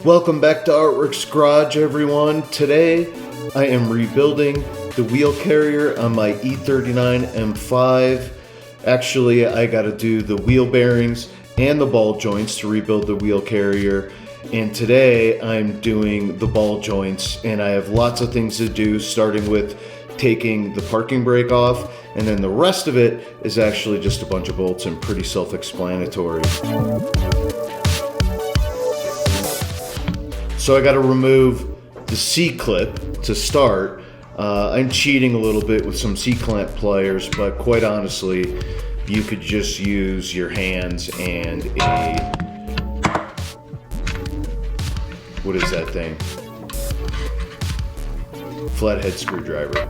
Welcome back to Artworks Garage, everyone. Today I am rebuilding the wheel carrier on my E39 M5. Actually, I got to do the wheel bearings and the ball joints to rebuild the wheel carrier. And today I'm doing the ball joints, and I have lots of things to do, starting with taking the parking brake off, and then the rest of it is actually just a bunch of bolts and pretty self-explanatory. So I got to remove the C-clip to start. I'm cheating a little bit with some C-clamp pliers, but quite honestly, you could just use your hands and a, what is that thing? Flathead screwdriver.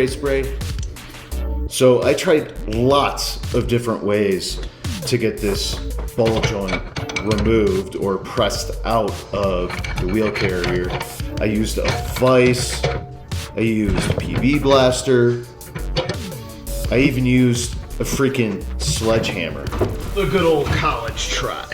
Spray. So I tried lots of different ways to get this ball joint removed or pressed out of the wheel carrier. I used a vise, I used a PV blaster, I even used a freaking sledgehammer. The good old college try.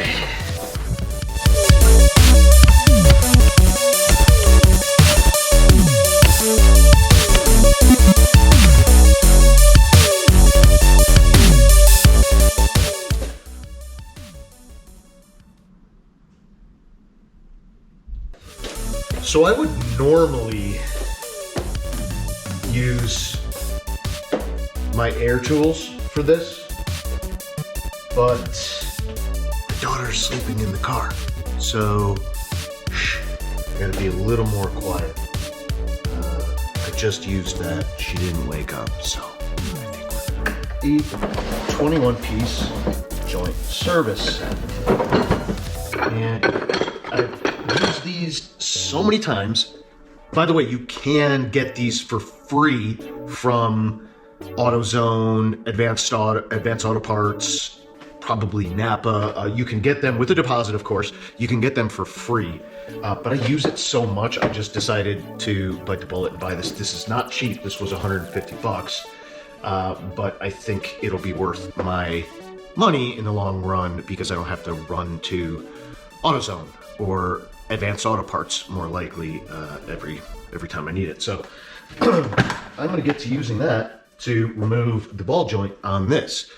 So I would normally use my air tools for this, but my daughter's sleeping in the car, so I gotta be a little more quiet. I just used that. She didn't wake up, so I think we're good. 21-piece joint service set. And I've used these so many times. By the way, you can get these for free from AutoZone, Advanced Auto Parts, probably Napa. You can get them with a deposit, of course. You can get them for free. But I use it so much, I just decided to bite the bullet and buy this. This is not cheap. This was 150 bucks. But I think it'll be worth my money in the long run because I don't have to run to AutoZone or Advanced Auto Parts, more likely, every time I need it. So I'm going to get to using that to remove the ball joint on this.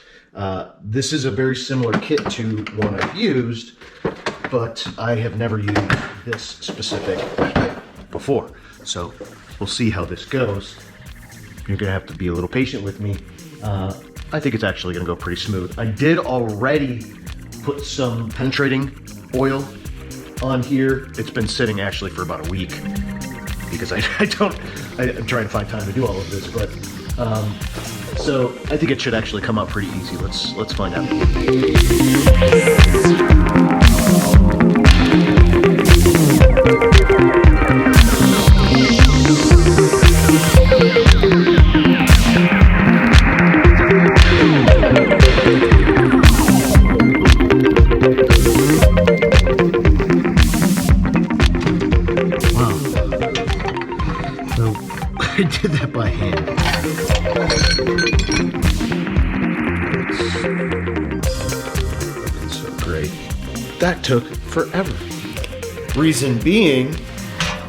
This is a very similar kit to one I've used, but I have never used this specific before. So we'll see how this goes. You're going to have to be a little patient with me. I think it's actually going to go pretty smooth. I did already put some penetrating oil on here. It's been sitting actually for about a week because I'm trying to find time to do all of this, but so I think it should actually come out pretty easy. Let's find out. I did that by hand. It's so great. That took forever. Reason being,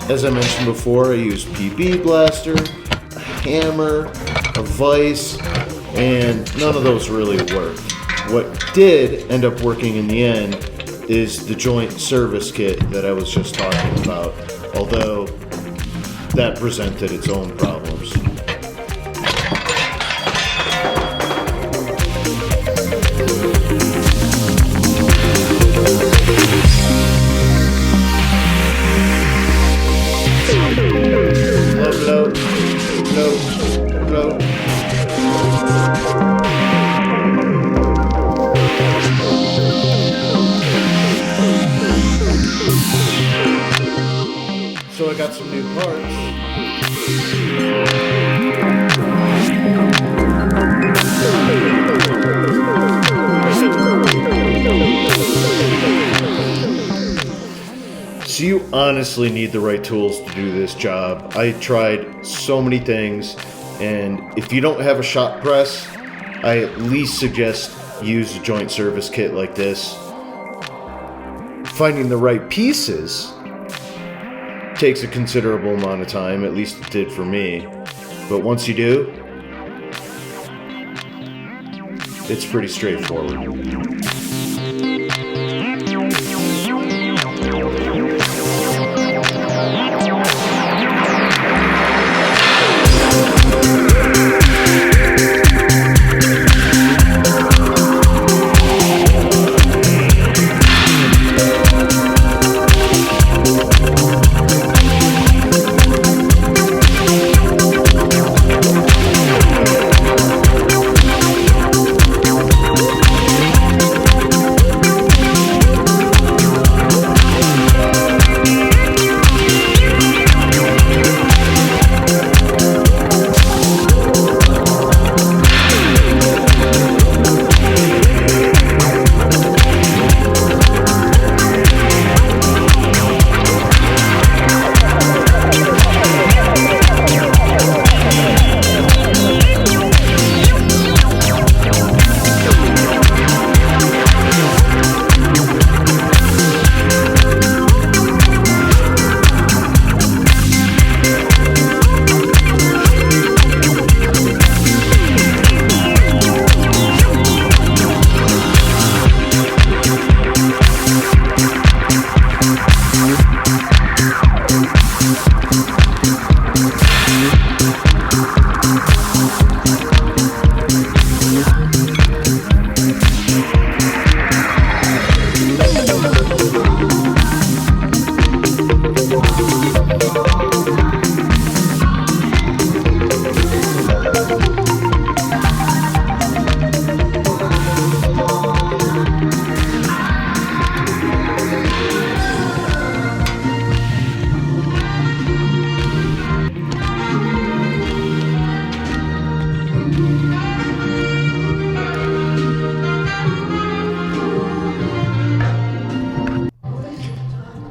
as I mentioned before, I used PB blaster, a hammer, a vise, and none of those really worked. What did end up working in the end is the joint service kit that I was just talking about, although that presented its own problems. No. So I got some new parts. So you honestly need the right tools to do this job. I tried so many things, and if you don't have a shop press, I at least suggest use a joint service kit like this. finding the right pieces takes a considerable amount of time, at least it did for me. But once you do, it's pretty straightforward.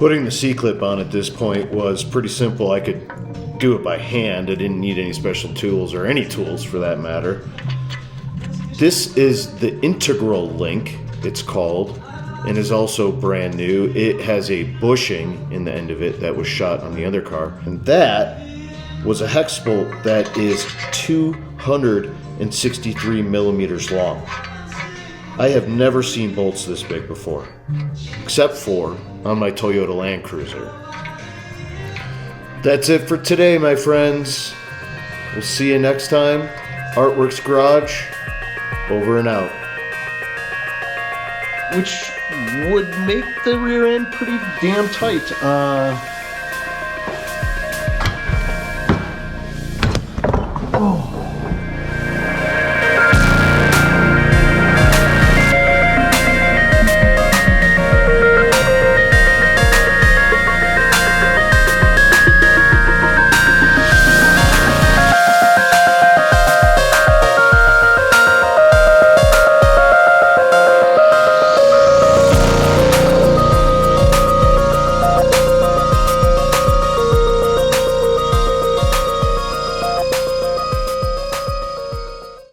Putting the C-clip on at this point was pretty simple. I could do it by hand. I didn't need any special tools, or any tools for that matter. This is the Integral Link, it's called, and is also brand new. It has a bushing in the end of it that was shot on the other car. And that was a hex bolt that is 263 millimeters long. I have never seen bolts this big before, except for on my Toyota Land Cruiser. That's it for today, my friends. We'll see you next time. Artworks Garage, over and out. Which would make the rear end pretty damn tight.